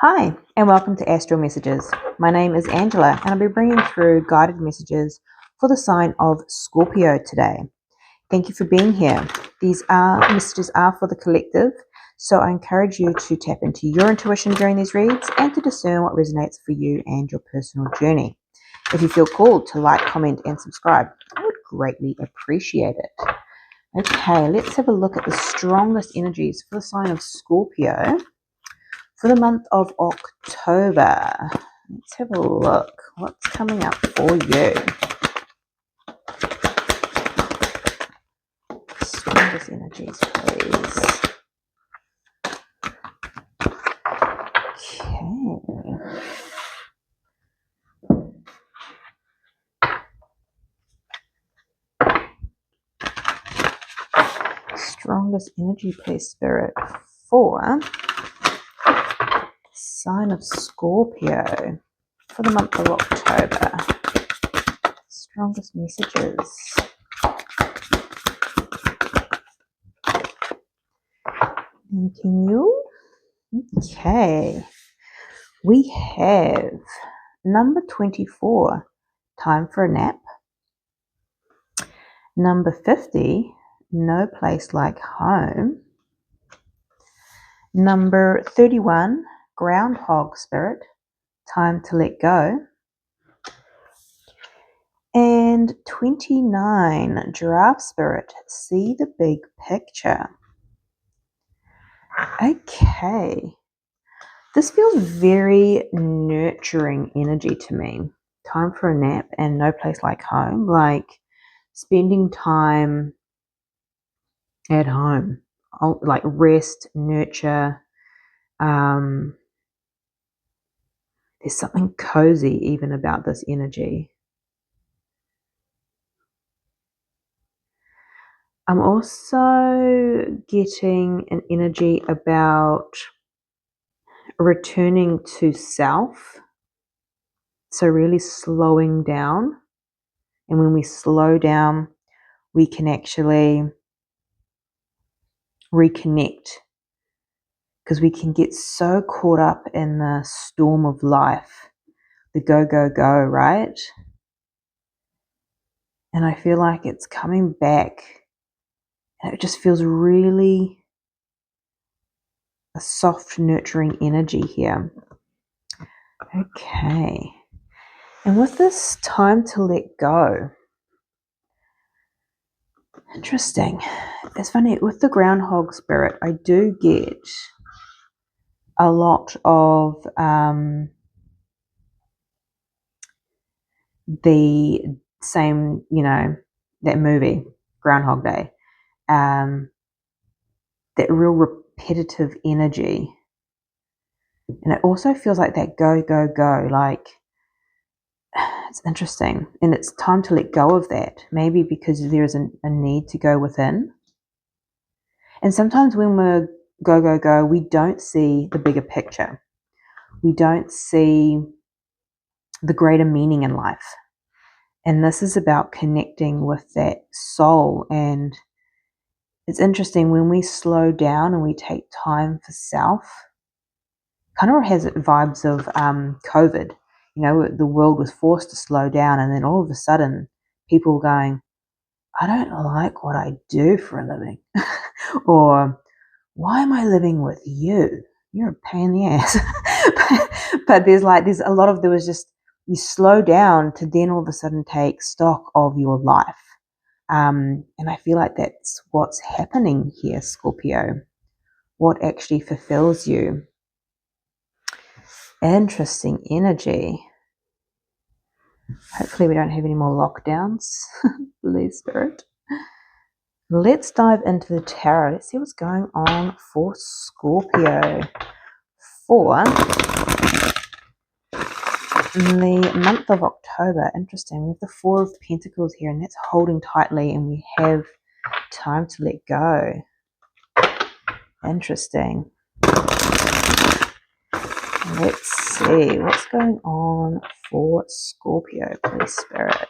Hi, and welcome to Astral Messages. My name is Angela, and I'll be bringing through guided messages for the sign of Scorpio today. Thank you for being here. These messages are for the collective, so I encourage you to tap into your intuition during these reads and to discern what resonates for you and your personal journey. If you feel called to like, comment, and subscribe, I would greatly appreciate it. Okay, let's have a look at the strongest energies for the sign of Scorpio for the month of October. Let's have a look. What's coming up for you? Strongest energies, please. Okay. Strongest energy, please, Spirit, for sign of Scorpio for the month of October. Strongest messages. Thanking you. Okay. We have number 24, time for a nap. Number 50, no place like home. Number 31, groundhog spirit, time to let go. And 29, giraffe spirit, see the big picture. Okay. This feels very nurturing energy to me. Time for a nap and no place like home, like spending time at home, like rest, nurture. There's something cozy even about this energy. I'm also getting an energy about returning to self. So really slowing down. And when we slow down, we can actually reconnect, because we can get so caught up in the storm of life, the go, go, go, right? And I feel like it's coming back, and it just feels really a soft, nurturing energy here. Okay. And with this time to let go, interesting. It's funny, with the groundhog spirit, I do get a lot of the same, that movie, Groundhog Day, that real repetitive energy. And it also feels like that go, go, go, like it's interesting. And it's time to let go of that, maybe because there is a need to go within. And sometimes when we're go, go, go, we don't see the bigger picture. We don't see the greater meaning in life. And this is about connecting with that soul. And it's interesting, when we slow down and we take time for self, kind of has vibes of COVID. The world was forced to slow down, and then all of a sudden people were going, I don't like what I do for a living. Or, why am I living with you? You're a pain in the ass. but there was just, you slow down to then all of a sudden take stock of your life. And I feel like that's what's happening here, Scorpio. What actually fulfills you. Interesting energy. Hopefully we don't have any more lockdowns. Please, Spirit. Let's dive into the tarot. Let's see what's going on for Scorpio for the month of October. Interesting. We have the Four of Pentacles here, and that's holding tightly, and we have time to let go. Interesting. Let's see what's going on for Scorpio, please, Spirit.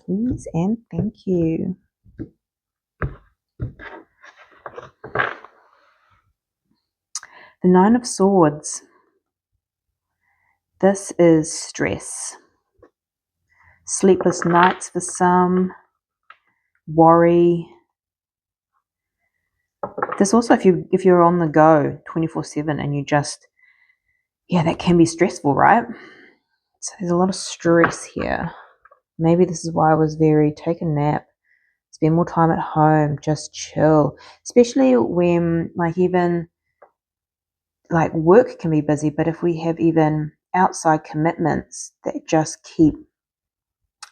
Please and thank you. The Nine of Swords. This is stress. Sleepless nights for some. Worry. This also, if you're on the go 24/7 and you just, that can be stressful, right? So there's a lot of stress here. Maybe this is why I was very take a nap, spend more time at home, just chill. Especially when even work can be busy, but if we have even outside commitments that just keep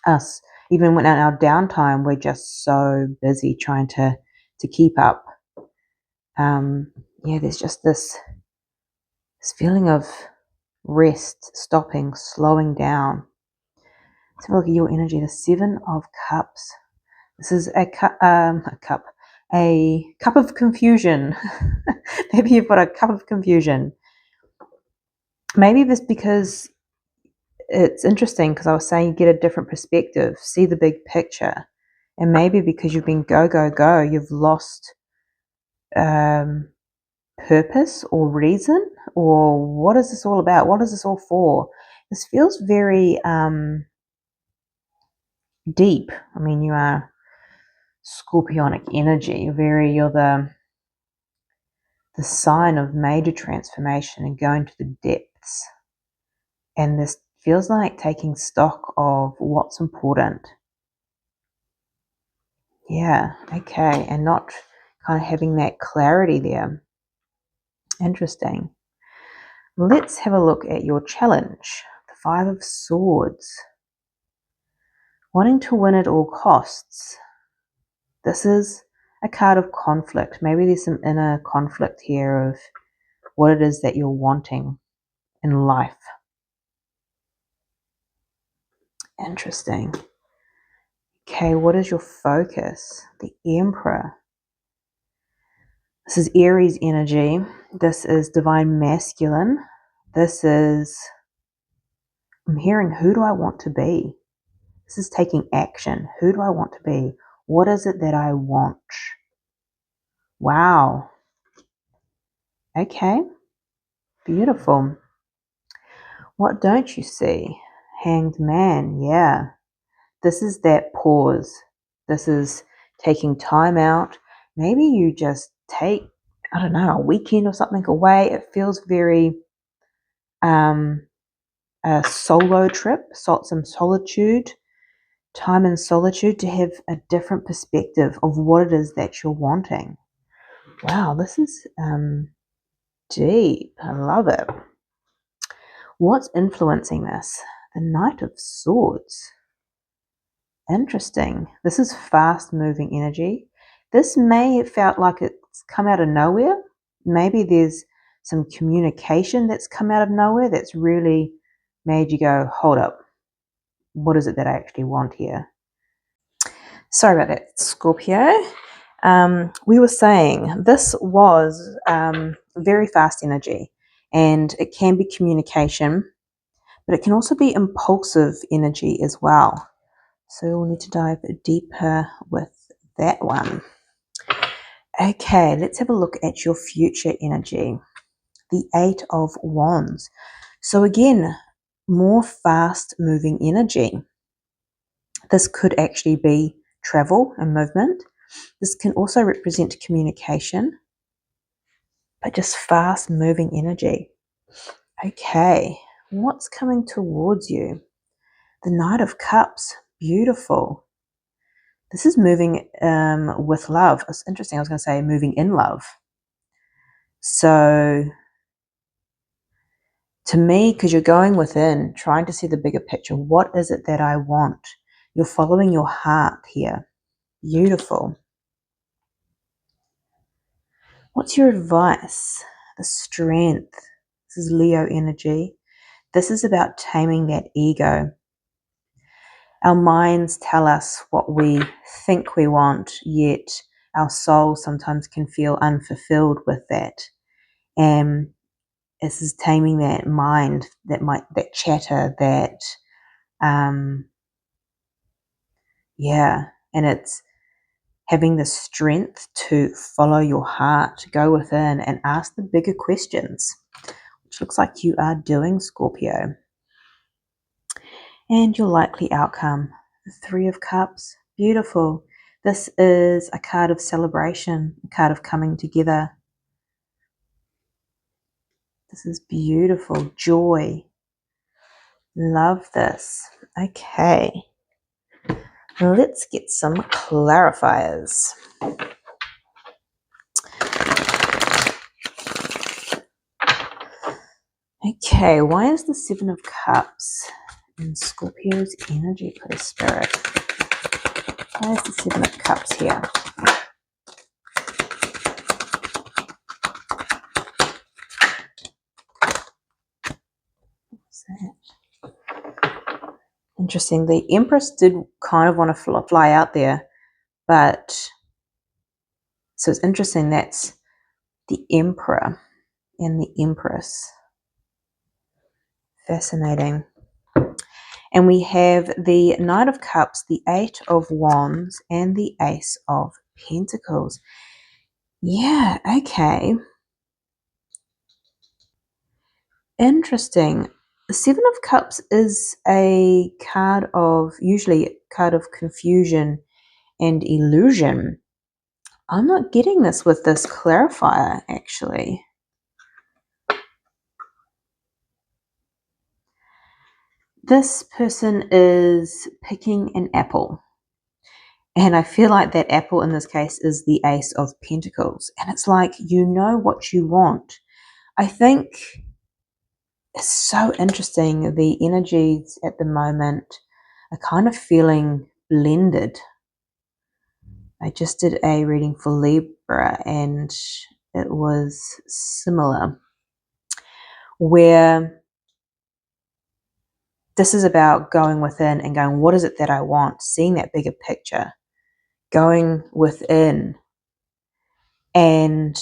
us, even when in our downtime, we're just so busy trying to keep up. There's just this feeling of rest, stopping, slowing down. Let's have a look at your energy. The Seven of Cups. This is a cup of confusion. Maybe you've got a cup of confusion. Maybe this because it's interesting because I was saying you get a different perspective, see the big picture, and maybe because you've been go go go, you've lost purpose or reason, or what is this all about? What is this all for? This feels very deep. I mean, you are Scorpionic energy. You're the sign of major transformation and going to the depths. And this feels like taking stock of what's important. Yeah, okay. And not kind of having that clarity there. Interesting. Let's have a look at your challenge. The Five of Swords. Wanting to win at all costs. This is a card of conflict. Maybe there's some inner conflict here of what it is that you're wanting in life. Interesting. Okay, what is your focus? The Emperor. This is Aries energy. This is divine masculine. This is, I'm hearing, who do I want to be? This is taking action. Who do I want to be? What is it that I want? Wow. Okay. Beautiful. What don't you see? Hanged Man. Yeah. This is that pause. This is taking time out. Maybe you just take, I don't know, a weekend or something away. It feels very a solo trip, some solitude, time in solitude to have a different perspective of what it is that you're wanting. Wow, this is deep. I love it. What's influencing this? The Knight of Swords. Interesting. This is fast moving energy. This may have felt like it's come out of nowhere. Maybe there's some communication that's come out of nowhere that's really made you go, hold up, what is it that I actually want here? Sorry about that, Scorpio. We were saying this was very fast energy, and it can be communication, but it can also be impulsive energy as well. So we'll need to dive deeper with that one. Okay, let's have a look at your future energy. The Eight of Wands. So again, more fast moving energy. This could actually be travel and movement. This can also represent communication, but just fast moving energy. Okay, what's coming towards you? The Knight of Cups. Beautiful. This is moving with love. It's interesting. I was going to say moving in love. So to me, because you're going within, trying to see the bigger picture, what is it that I want? You're following your heart here. Beautiful. What's your advice? The Strength. This is Leo energy. This is about taming that ego. Our minds tell us what we think we want, yet our soul sometimes can feel unfulfilled with that. And this is taming that mind, that chatter, that and having the strength to follow your heart, go within and ask the bigger questions, which looks like you are doing, Scorpio. And your likely outcome, the Three of Cups, beautiful. This is a card of celebration, a card of coming together. This is beautiful, joy. Love this. Okay, let's get some clarifiers. Okay, why is the Seven of Cups in Scorpio's energy, please, Spirit? Why is the Seven of Cups here? What's that? Interesting. The Empress did kind of want to fly out there, but so it's interesting. That's the Emperor and the Empress. Fascinating. And we have the Knight of Cups, the Eight of Wands, and the Ace of Pentacles. Yeah, okay. Interesting. The Seven of Cups is a card of, usually a card of confusion and illusion. I'm not getting this with this clarifier, actually. This person is picking an apple. And I feel like that apple in this case is the Ace of Pentacles. And it's like, you know what you want. I think it's so interesting. The energies at the moment are kind of feeling blended. I just did a reading for Libra and it was similar, where this is about going within and going, what is it that I want? Seeing that bigger picture, going within. And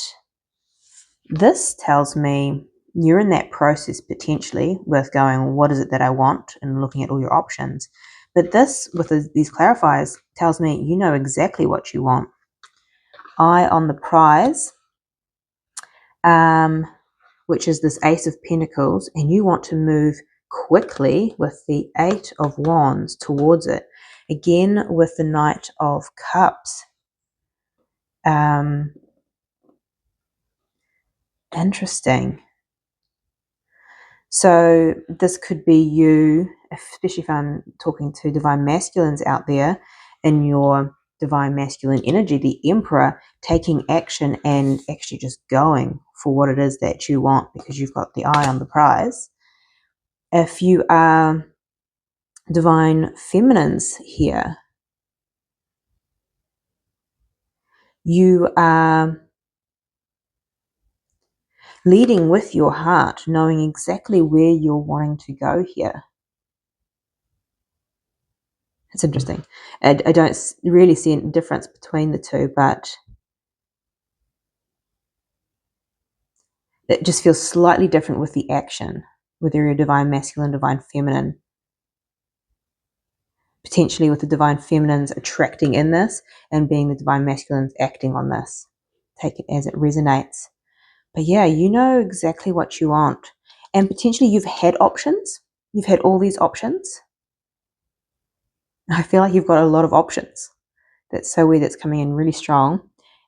this tells me you're in that process potentially with going, what is it that I want? And looking at all your options. But this, with these clarifiers, tells me you know exactly what you want. Eye on the prize, which is this Ace of Pentacles, and you want to move quickly with the Eight of Wands towards it. Again, with the Knight of Cups. Interesting. So this could be you, especially if I'm talking to divine masculines out there, in your divine masculine energy, the Emperor taking action and actually just going for what it is that you want because you've got the eye on the prize. If you are divine feminines here, you are leading with your heart, knowing exactly where you're wanting to go here. It's interesting. I don't really see a difference between the two, but it just feels slightly different with the action, whether you're divine masculine, divine feminine. Potentially with the divine feminines attracting in this and being the divine masculines acting on this. Take it as it resonates. But yeah, you know exactly what you want. And potentially you've had options. You've had all these options. I feel like you've got a lot of options. That's so weird. That's coming in really strong.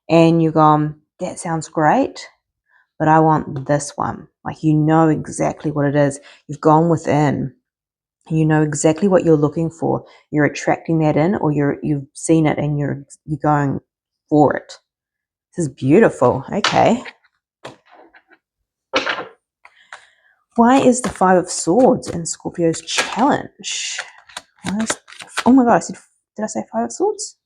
And you've gone, that sounds great, but I want this one. Like, you know exactly what it is. You've gone within. You know exactly what you're looking for. You're attracting that in, or you've seen it and you're going for it. This is beautiful. Okay. Why is the Five of Swords in Scorpio's challenge? Oh my god, did I say Five of Swords?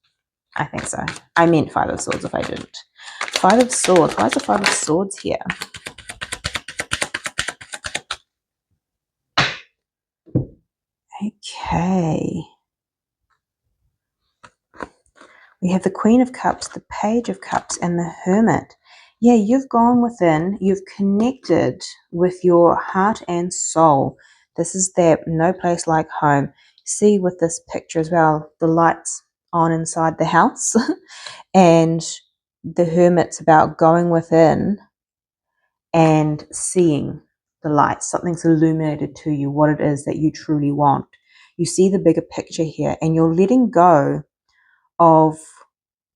I think so. I meant Five of Swords if I didn't. Five of Swords. Why is the Five of Swords here? Okay. We have the Queen of Cups, the Page of Cups, and the Hermit. Yeah, you've gone within, you've connected with your heart and soul. This is that no place like home. See with this picture as well, the lights on inside the house. And the Hermit's about going within and seeing the light. Something's illuminated to you what it is that you truly want. You see the bigger picture here, and you're letting go of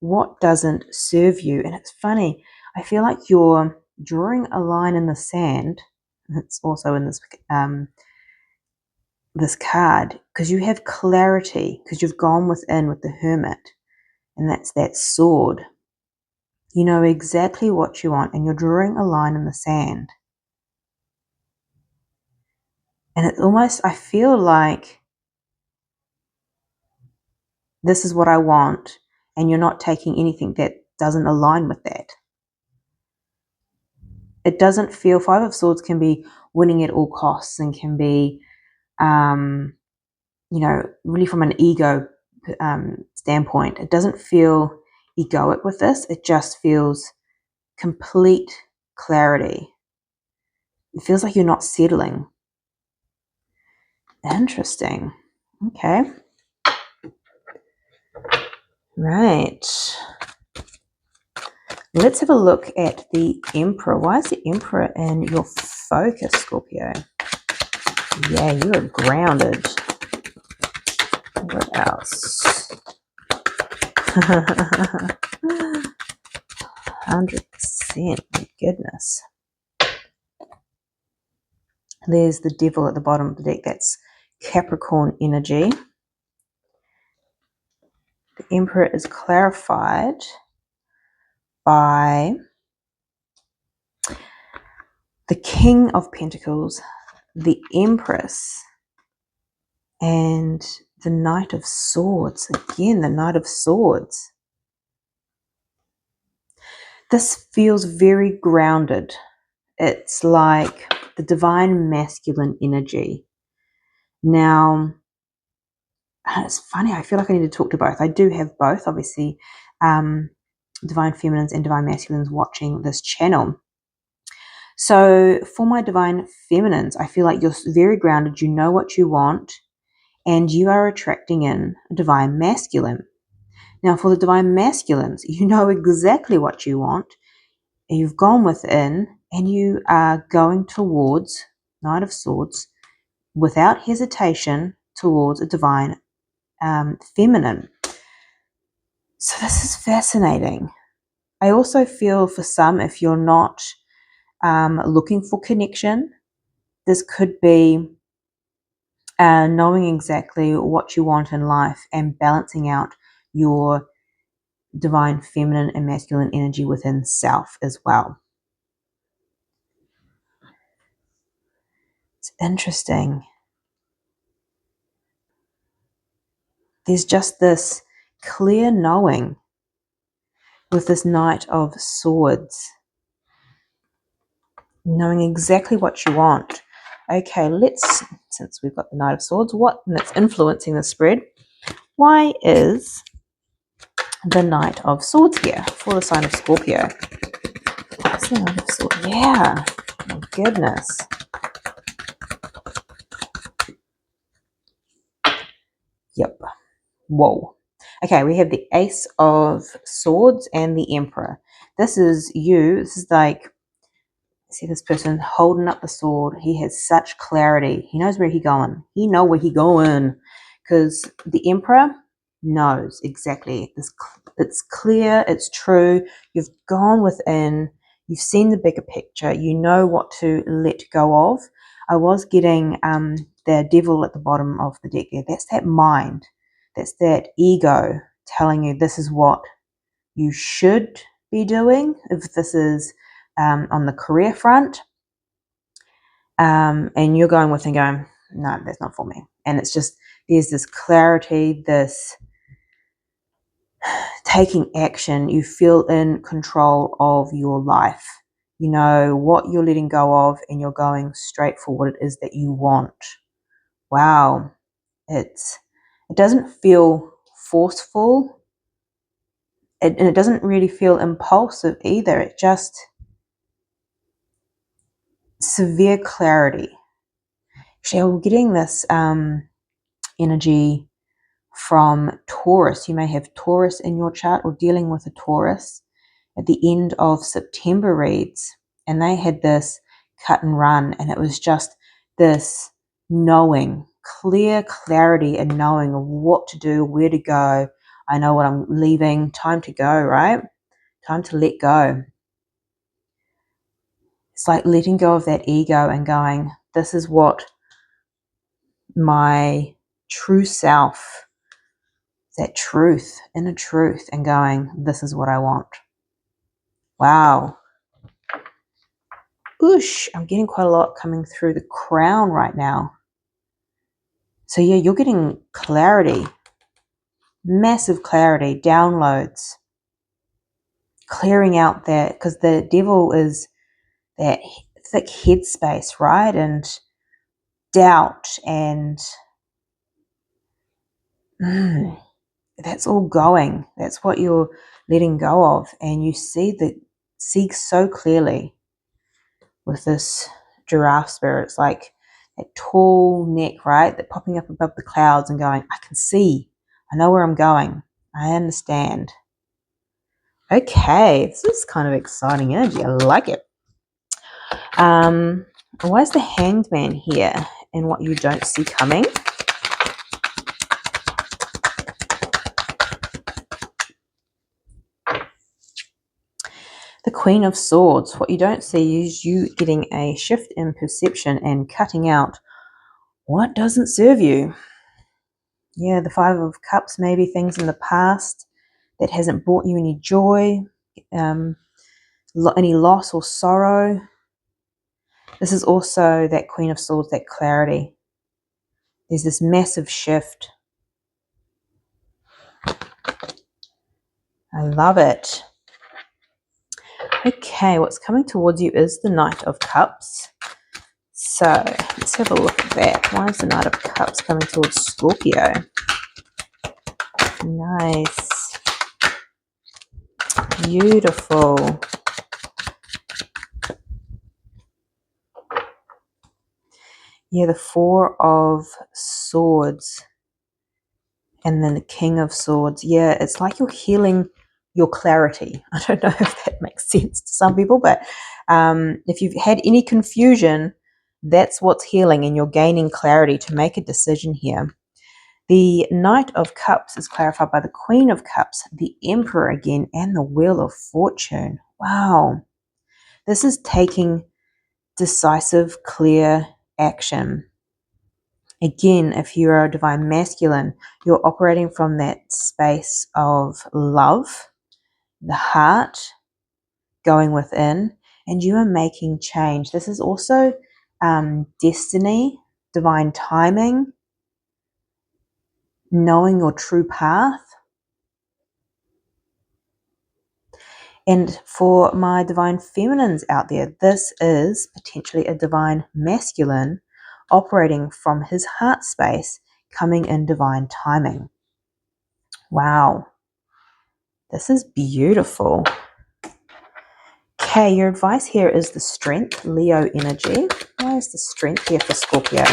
what doesn't serve you. And it's funny, I feel like you're drawing a line in the sand. It's also in this card, because you have clarity, because you've gone within with the Hermit, and that's that sword. You know exactly what you want, and you're drawing a line in the sand. And it's almost, I feel like this is what I want, and you're not taking anything that doesn't align with that. It doesn't feel, Five of Swords can be winning at all costs, and can be, really from an ego standpoint. It doesn't feel egoic with this. It just feels complete clarity. It feels like you're not settling. Interesting. Okay. Right. Let's have a look at the Emperor. Why is the Emperor in your focus, Scorpio? Yeah, you are grounded. What else? 100%. My goodness. There's the Devil at the bottom of the deck. That's Capricorn energy. The Emperor is clarified by the King of Pentacles, the Empress, and the Knight of Swords. Again, the Knight of Swords. This feels very grounded. It's like the divine masculine energy. Now, it's funny, I feel like I need to talk to both. I do have both, obviously, divine feminines and divine masculines watching this channel. So for my divine feminines, I feel like you're very grounded. You know what you want, and you are attracting in a divine masculine. Now, for the divine masculines, you know exactly what you want. You've gone within, and you are going towards Knight of Swords without hesitation towards a divine feminine. So this is fascinating. I also feel for some, if you're not looking for connection, this could be knowing exactly what you want in life and balancing out your divine feminine and masculine energy within self as well. It's interesting. There's just this clear knowing with this Knight of Swords, knowing exactly what you want. Okay, since we've got the Knight of Swords, that's influencing the spread? Why is the Knight of Swords here for the sign of Scorpio? What's the Knight of Swords? Yeah, my goodness. Yep. Whoa. Okay, we have the Ace of Swords and the Emperor. This is you. This is like, see this person holding up the sword. He has such clarity. He knows where he going. He know where he going. Because the Emperor knows exactly. It's clear. It's true. You've gone within. You've seen the bigger picture. You know what to let go of. I was getting the Devil at the bottom of the deck there. That's that mind. That's that ego telling you this is what you should be doing. If this is on the career front, and you're going with and going, no, that's not for me. And it's just, there's this clarity, this taking action. You feel in control of your life. You know what you're letting go of, and you're going straight for what it is that you want. Wow. It doesn't feel forceful. And it doesn't really feel impulsive either. It just severe clarity. Actually, I'm getting this energy from Taurus. You may have Taurus in your chart or dealing with a Taurus at the end of September reads, and they had this cut and run, and it was just this knowing, clear clarity and knowing of what to do, where to go. I know what I'm leaving, time to go, right? Time to let go. It's like letting go of that ego and going, this is what my true self, that truth, inner truth, and going, this is what I want. Wow. Oosh, I'm getting quite a lot coming through the crown right now. So yeah, you're getting clarity, massive clarity, downloads, clearing out that, because the devil is that thick headspace, right? And doubt and that's all going. That's what you're letting go of. And you see so clearly with this giraffe spirit. It's like that tall neck, right? That popping up above the clouds and going, I can see. I know where I'm going. I understand. Okay, this is kind of exciting energy. I like it. Why is the Hanged Man here and what you don't see coming? The Queen of Swords. What you don't see is you getting a shift in perception and cutting out what doesn't serve you. Yeah, the Five of Cups, maybe things in the past that hasn't brought you any joy, any loss or sorrow. This is also that Queen of Swords, that clarity. There's this massive shift. I love it. Okay, what's coming towards you is the Knight of Cups. So let's have a look at that. Why is the Knight of Cups coming towards Scorpio? Nice. Beautiful. Yeah, the Four of Swords. And then the King of Swords. Yeah, it's like you're healing your clarity. I don't know if that makes sense to some people, but if you've had any confusion, that's what's healing, and you're gaining clarity to make a decision here. The Knight of Cups is clarified by the Queen of Cups, the Emperor again, and the Wheel of Fortune. Wow. This is taking decisive, clear action. Again, if you are a divine masculine, you're operating from that space of love, the heart, going within, and you are making change. This is also destiny, divine timing, knowing your true path. And for my divine feminines out there, this is potentially a divine masculine operating from his heart space, coming in divine timing. Wow. This is beautiful. Okay, your advice here is the Strength, Leo energy. Why is the Strength here for Scorpio?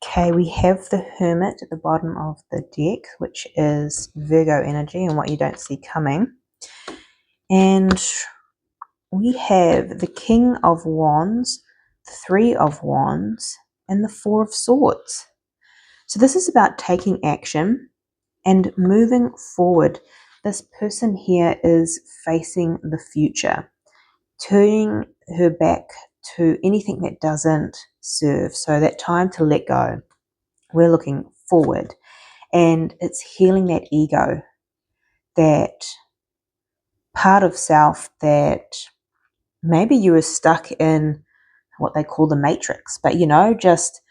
Okay, we have the Hermit at the bottom of the deck, which is Virgo energy and what you don't see coming. And we have the King of Wands, the Three of Wands, and the Four of Swords. So this is about taking action and moving forward. This person here is facing the future, turning her back to anything that doesn't serve. So that time to let go. We're looking forward, and it's healing that ego, that part of self that maybe you were stuck in what they call the matrix, but just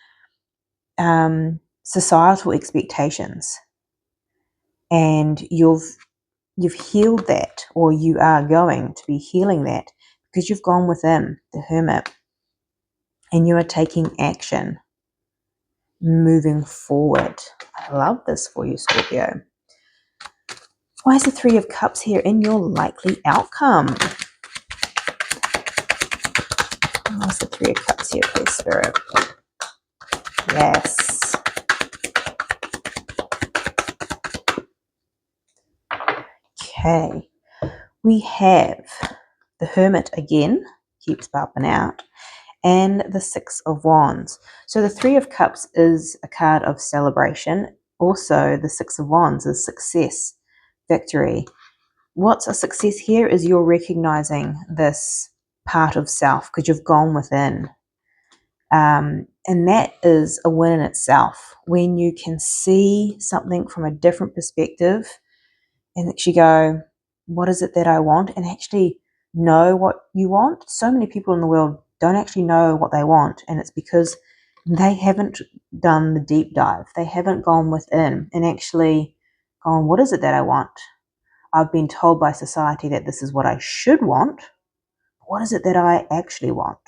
societal expectations, and you've healed that, or you are going to be healing that, because you've gone within, the Hermit, and you are taking action, moving forward. I love this for you, Scorpio. Why is the Three of Cups here in your likely outcome? What's the Three of Cups here, please, Spirit? Yes. Okay. We have the Hermit again, keeps popping out, and the Six of Wands. So the Three of Cups is a card of celebration. Also, the Six of Wands is success, victory. What's a success here is you're recognizing this part of self because you've gone within. And that is a win in itself. When you can see something from a different perspective and actually go, what is it that I want? And actually know what you want. So many people in the world don't actually know what they want. And it's because they haven't done the deep dive. They haven't gone within and actually gone, what is it that I want? I've been told by society that this is what I should want. What is it that I actually want?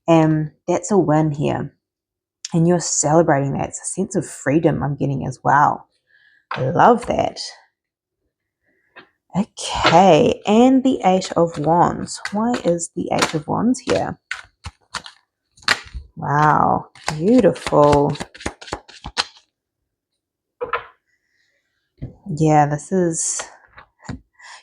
And that's a win here. And you're celebrating that. It's a sense of freedom I'm getting as well. I love that. Okay, and the Eight of Wands. Why is the Eight of Wands here? Wow, beautiful. Yeah, this is...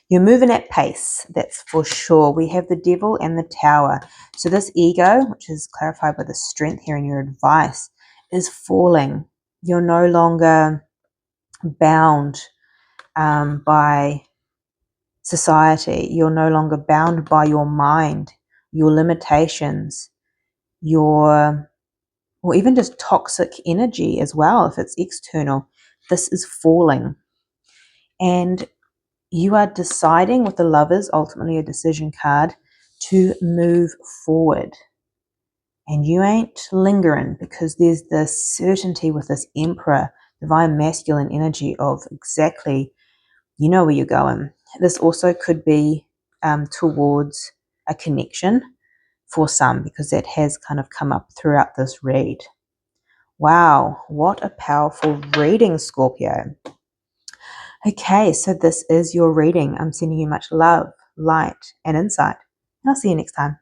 You're moving at pace, that's for sure. We have the Devil and the Tower. So this ego, which is clarified by the Strength here in your advice, is falling. You're no longer bound by society. You're no longer bound by your mind, your limitations, or even just toxic energy as well, if it's external. This is falling. And you are deciding with the Lovers, ultimately a decision card, to move forward. And you ain't lingering because there's this certainty with this Emperor, divine masculine energy of exactly, you know where you're going. This also could be towards a connection for some, because that has kind of come up throughout this read. Wow, what a powerful reading, Scorpio. Okay, so this is your reading. I'm sending you much love, light, and insight. And I'll see you next time.